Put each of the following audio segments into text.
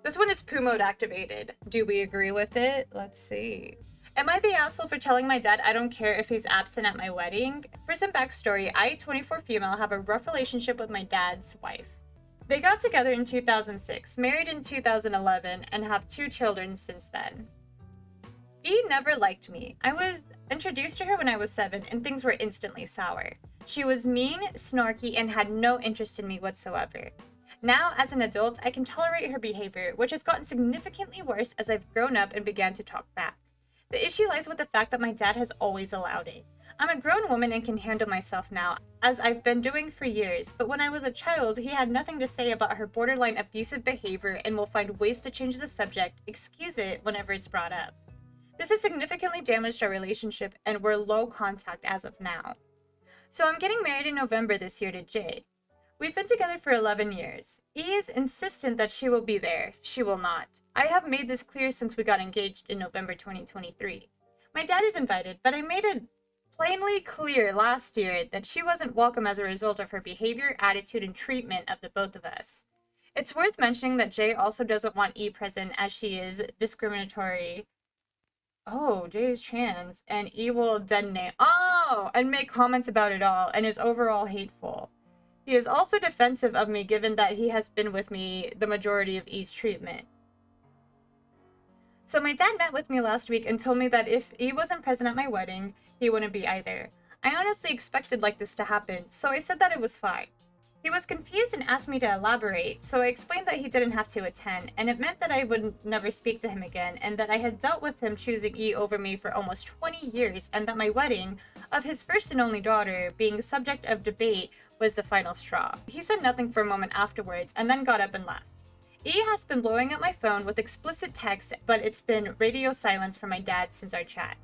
This one is poo mode activated. Do we agree with it? Let's see. Am I the asshole for telling my dad I don't care if he's absent at my wedding? For some backstory, I, 24 female, have a rough relationship with my dad's wife. They got together in 2006, married in 2011, and have 2 children since then. E never liked me. I was introduced to her when I was 7, and things were instantly sour. She was mean, snarky, and had no interest in me whatsoever. Now, as an adult, I can tolerate her behavior, which has gotten significantly worse as I've grown up and began to talk back. The issue lies with the fact that my dad has always allowed it. I'm a grown woman and can handle myself now, as I've been doing for years, but when I was a child, he had nothing to say about her borderline abusive behavior and will find ways to change the subject, excuse it, whenever it's brought up. This has significantly damaged our relationship, and we're low contact as of now. So I'm getting married in November this year to Jade. We've been together for 11 years. E is insistent that she will be there. She will not. I have made this clear since we got engaged in November 2023. My dad is invited, but I made it plainly clear last year that she wasn't welcome as a result of her behavior, attitude, and treatment of the both of us. It's worth mentioning that Jay also doesn't want E present as she is discriminatory. Oh, Jay is trans, and E will detonate. Oh, and make comments about it all, and is overall hateful. He is also defensive of me given that he has been with me the majority of E's treatment. So my dad met with me last week and told me that if E wasn't present at my wedding, he wouldn't be either. I honestly expected like this to happen, so I said that it was fine. He was confused and asked me to elaborate, so I explained that he didn't have to attend, and it meant that I would never speak to him again, and that I had dealt with him choosing E over me for almost 20 years, and that my wedding, of his first and only daughter, being subject of debate, was the final straw. He said nothing for a moment afterwards, and then got up and left. E has been blowing up my phone with explicit texts, but it's been radio silence from my dad since our chat.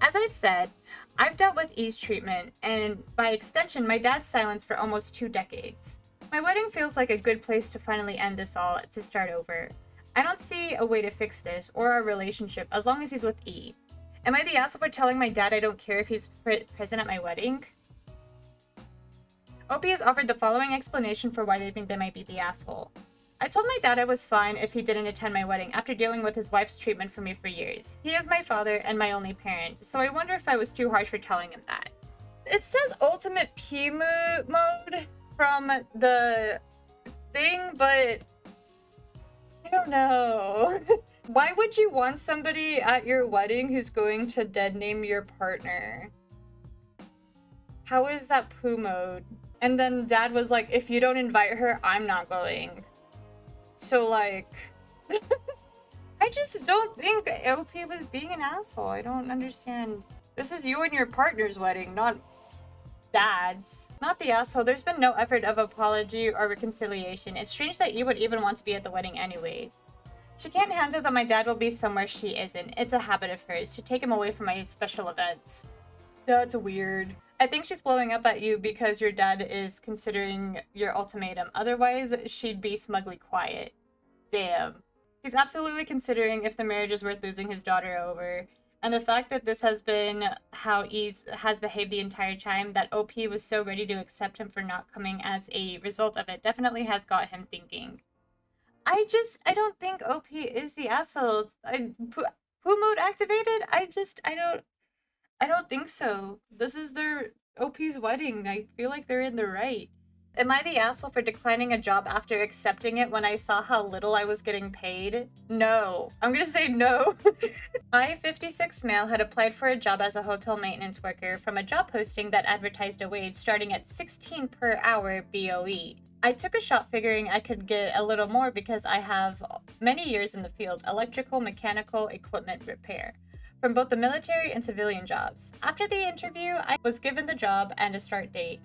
As I've said, I've dealt with E's treatment, and by extension, my dad's silence for almost 2 decades. My wedding feels like a good place to finally end this all, to start over. I don't see a way to fix this, or our relationship, as long as he's with E. Am I the asshole for telling my dad I don't care if he's present at my wedding? OP has offered the following explanation for why they think they might be the asshole. I told my dad I was fine if he didn't attend my wedding after dealing with his wife's treatment for me for years. He is my father and my only parent, so I wonder if I was too harsh for telling him that. It says ultimate P mode from the thing, but I don't know. Why would you want somebody at your wedding who's going to dead name your partner? How is that poo mode? And then dad was like, if you don't invite her, I'm not going. So, like, I just don't think OP was being an asshole. I don't understand. This is you and your partner's wedding, not dad's. Not the asshole. There's been no effort of apology or reconciliation. It's strange that you would even want to be at the wedding anyway. She can't handle that my dad will be somewhere she isn't. It's a habit of hers to take him away from my special events. That's weird. I think she's blowing up at you because your dad is considering your ultimatum. Otherwise, she'd be smugly quiet. Damn. He's absolutely considering if the marriage is worth losing his daughter over. And the fact that this has been how E has behaved the entire time, that OP was so ready to accept him for not coming as a result of it, definitely has got him thinking. I don't think OP is the asshole. Poo mode activated? I don't think so. This is their OP's wedding. I feel like they're in the right. Am I the asshole for declining a job after accepting it when I saw how little I was getting paid? No. I'm gonna say no. I, 56 male, had applied for a job as a hotel maintenance worker from a job posting that advertised a wage starting at $16 per hour BOE. I took a shot figuring I could get a little more because I have many years in the field, electrical, mechanical, equipment repair, from both the military and civilian jobs. After the interview, I was given the job and a start date,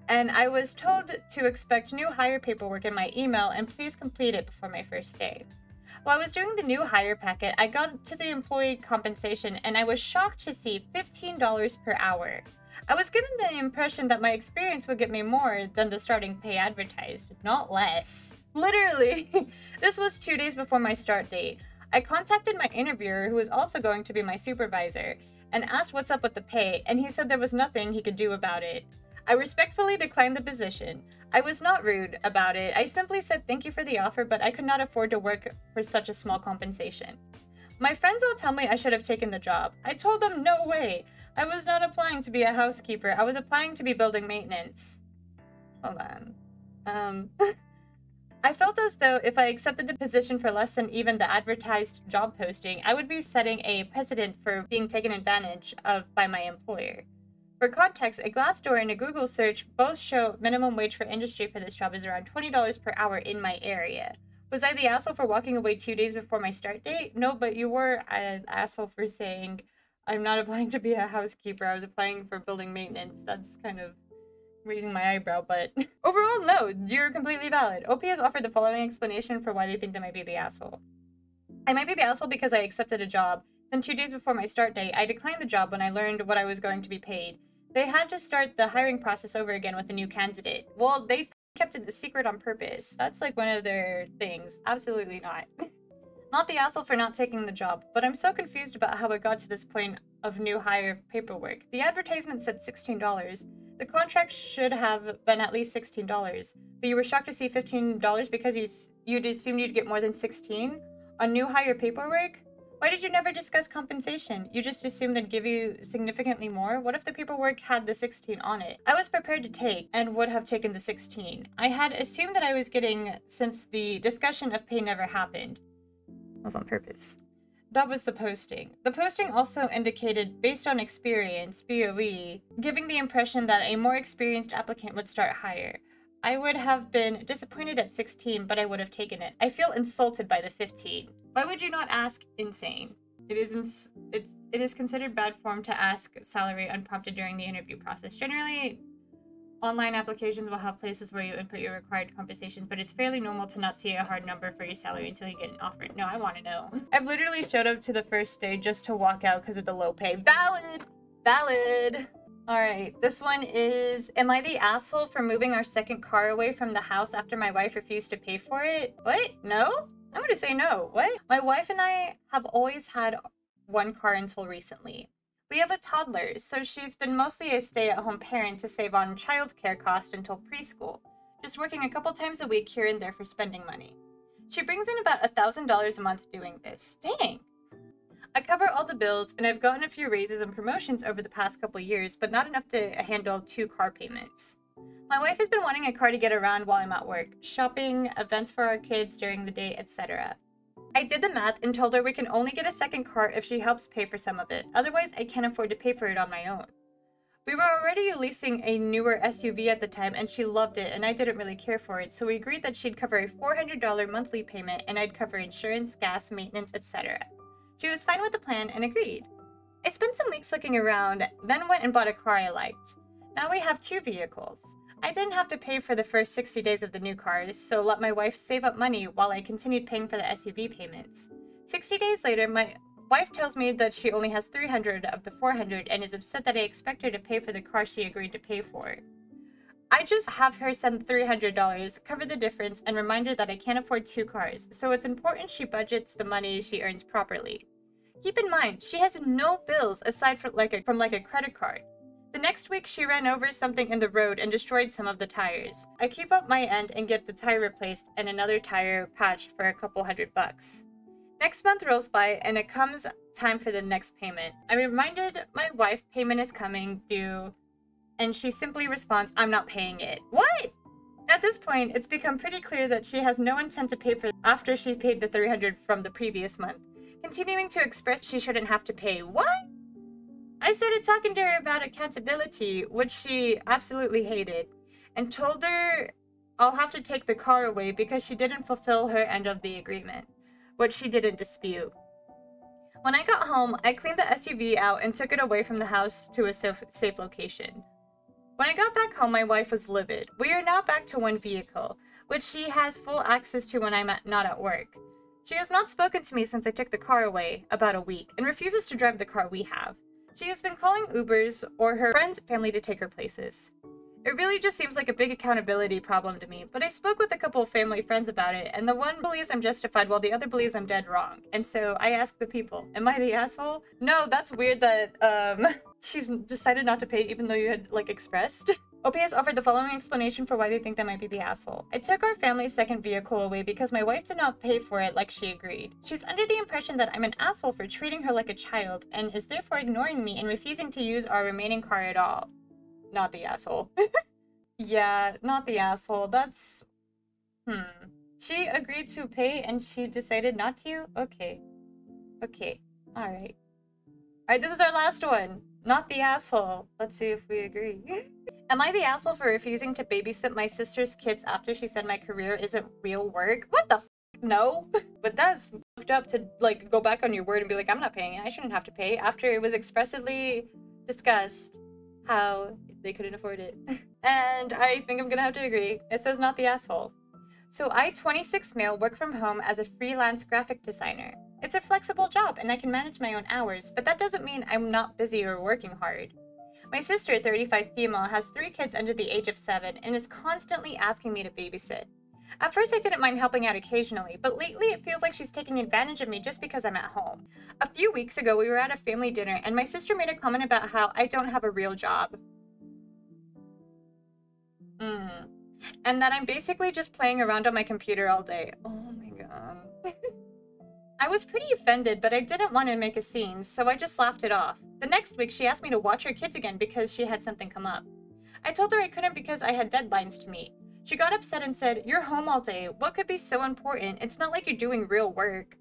and I was told to expect new hire paperwork in my email and please complete it before my first day. While I was doing the new hire packet, I got to the employee compensation and I was shocked to see $15 per hour. I was given the impression that my experience would get me more than the starting pay advertised, not less. Literally! This was 2 days before my start date. I contacted my interviewer, who was also going to be my supervisor, and asked what's up with the pay, and he said there was nothing he could do about it. I respectfully declined the position. I was not rude about it. I simply said thank you for the offer, but I could not afford to work for such a small compensation. My friends all tell me I should have taken the job. I told them no way. I was not applying to be a housekeeper. I was applying to be building maintenance. Hold on. I felt as though if I accepted the position for less than even the advertised job posting, I would be setting a precedent for being taken advantage of by my employer. For context, a Glassdoor and a Google search both show minimum wage for industry for this job is around $20 per hour in my area. Was I the asshole for walking away 2 days before my start date? No, but you were an asshole for saying, I'm not applying to be a housekeeper, I was applying for building maintenance. That's kind of raising my eyebrow, but overall, no, you're completely valid. OP has offered the following explanation for why they think they might be the asshole. I might be the asshole because I accepted a job. Then 2 days before my start date, I declined the job when I learned what I was going to be paid. They had to start the hiring process over again with a new candidate. Well, they kept it a secret on purpose. That's like one of their things. Absolutely not. Not the asshole for not taking the job, but I'm so confused about how it got to this point of new hire paperwork. The advertisement said $16. The contract should have been at least $16, but you were shocked to see $15 because you'd assumed you'd get more than $16 on new hire paperwork? Why did you never discuss compensation? You just assumed they'd give you significantly more? What if the paperwork had the 16 on it? I was prepared to take and would have taken the 16. I had assumed that I was getting since the discussion of pay never happened. That was on purpose. That was the posting. The posting also indicated, based on experience, BOE, giving the impression that a more experienced applicant would start higher. I would have been disappointed at 16, but I would have taken it. I feel insulted by the 15. Why would you not ask? Insane. It is considered bad form to ask salary unprompted during the interview process. Generally, online applications will have places where you input your required compensations, but it's fairly normal to not see a hard number for your salary until you get an offer. No, I want to know. I've literally showed up to the first day just to walk out because of the low pay. Valid! Valid! Alright, this one is, am I the asshole for moving our second car away from the house after my wife refused to pay for it? What? No? I'm gonna say no. What? My wife and I have always had one car until recently. We have a toddler, so she's been mostly a stay-at-home parent to save on childcare costs until preschool, just working a couple times a week here and there for spending money. She brings in about $1,000 a month doing this. Dang! I cover all the bills, and I've gotten a few raises and promotions over the past couple years, but not enough to handle 2 car payments. My wife has been wanting a car to get around while I'm at work, shopping, events for our kids during the day, etc. I did the math and told her we can only get a second car if she helps pay for some of it. Otherwise, I can't afford to pay for it on my own. We were already leasing a newer SUV at the time, and she loved it, and I didn't really care for it, so we agreed that she'd cover a $400 monthly payment, and I'd cover insurance, gas, maintenance, etc. She was fine with the plan and agreed. I spent some weeks looking around, then went and bought a car I liked. Now we have 2 vehicles. I didn't have to pay for the first 60 days of the new cars, so let my wife save up money while I continued paying for the SUV payments. 60 days later, my wife tells me that she only has $300 of the $400 and is upset that I expect her to pay for the car she agreed to pay for. I just have her send $300, cover the difference, and remind her that I can't afford 2 cars, so it's important she budgets the money she earns properly. Keep in mind, she has no bills aside from like a credit card. The next week, she ran over something in the road and destroyed some of the tires. I keep up my end and get the tire replaced and another tire patched for a couple $100. Next month rolls by and it comes time for the next payment. I reminded my wife payment is coming due, and she simply responds, I'm not paying it. What? At this point, it's become pretty clear that she has no intent to pay for after she paid the $300 from the previous month, continuing to express she shouldn't have to pay. What? I started talking to her about accountability, which she absolutely hated, and told her I'll have to take the car away because she didn't fulfill her end of the agreement, which she didn't dispute. When I got home, I cleaned the SUV out and took it away from the house to a safe location. When I got back home, my wife was livid. We are now back to 1 vehicle, which she has full access to when I'm not at work. She has not spoken to me since I took the car away, about a week, and refuses to drive the car we have. She has been calling Ubers or her friends' family to take her places. It really just seems like a big accountability problem to me, but I spoke with a couple of family friends about it, and the one believes I'm justified while the other believes I'm dead wrong. And so I asked the people, am I the asshole? No, that's weird that, she's decided not to pay even though you had, like, expressed. OPS offered the following explanation for why they think they might be the asshole. I took our family's second vehicle away because my wife did not pay for it like she agreed. She's under the impression that I'm an asshole for treating her like a child and is therefore ignoring me and refusing to use our remaining car at all. Not the asshole. Yeah, not the asshole. That's... She agreed to pay and she decided not to? Okay. Okay. Alright. Alright, this is our last one. Not the asshole. Let's see if we agree. Am I the asshole for refusing to babysit my sister's kids after she said my career isn't real work? What the f? No. But that's fucked up to, like, go back on your word and be like, I'm not paying it. I shouldn't have to pay after it was expressly discussed how they couldn't afford it. And I think I'm gonna have to agree. It says not the asshole. So I, 26 male, work from home as a freelance graphic designer. It's a flexible job and I can manage my own hours, but that doesn't mean I'm not busy or working hard. My sister, 35 female, has 3 kids under the age of 7 and is constantly asking me to babysit. At first I didn't mind helping out occasionally, but lately it feels like she's taking advantage of me just because I'm at home. A few weeks ago we were at a family dinner and my sister made a comment about how I don't have a real job. And that I'm basically just playing around on my computer all day. Oh my god. I was pretty offended, but I didn't want to make a scene, so I just laughed it off. The next week, she asked me to watch her kids again because she had something come up. I told her I couldn't because I had deadlines to meet. She got upset and said, "You're home all day. What could be so important? It's not like you're doing real work."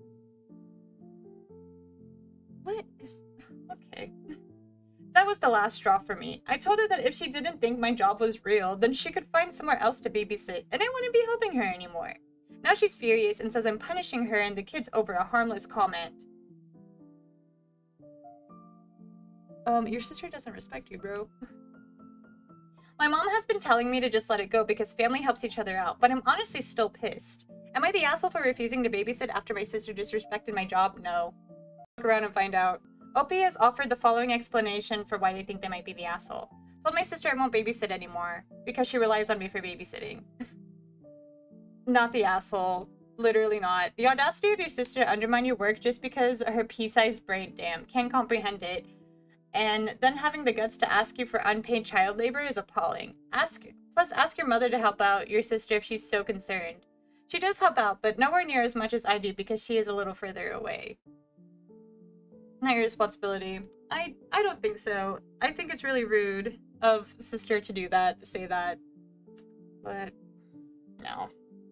What is... Okay. That was the last straw for me. I told her that if she didn't think my job was real, then she could find somewhere else to babysit, and I wouldn't be helping her anymore. Now she's furious and says I'm punishing her and the kids over a harmless comment. Your sister doesn't respect you, bro. My mom has been telling me to just let it go because family helps each other out, but I'm honestly still pissed. Am I the asshole for refusing to babysit after my sister disrespected my job? No. Look around and find out. OP has offered the following explanation for why they think they might be the asshole. Told my sister I won't babysit anymore because she relies on me for babysitting. Not the asshole. Literally not. The audacity of your sister to undermine your work just because her pea-sized brain, damn, can't comprehend it. And then having the guts to ask you for unpaid child labor is appalling. Plus ask your mother to help out your sister if she's so concerned. She does help out, but nowhere near as much as I do because she is a little further away. Not your responsibility. I don't think so. I think it's really rude of sister to do that, to say that. But, no.